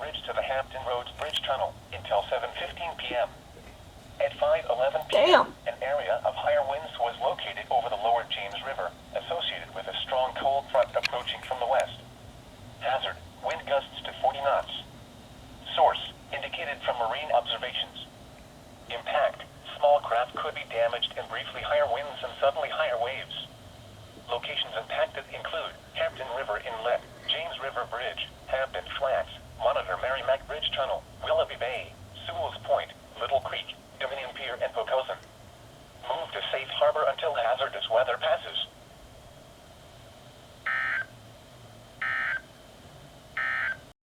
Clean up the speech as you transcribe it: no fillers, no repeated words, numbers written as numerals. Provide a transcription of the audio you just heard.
bridge to the Hampton Roads Bridge Tunnel until 7:15 p.m. At 5:11 p.m., an area of higher winds was located over the lower James River, associated with a strong cold front approaching from the west. Hazard, wind gusts to 40 knots. Source, indicated from marine observations. Impact, small craft could be damaged and briefly higher winds and suddenly higher waves. Locations impacted include Hampton River Inlet, James River Bridge, Hampton Flats, Monitor Merrimack Bridge Tunnel.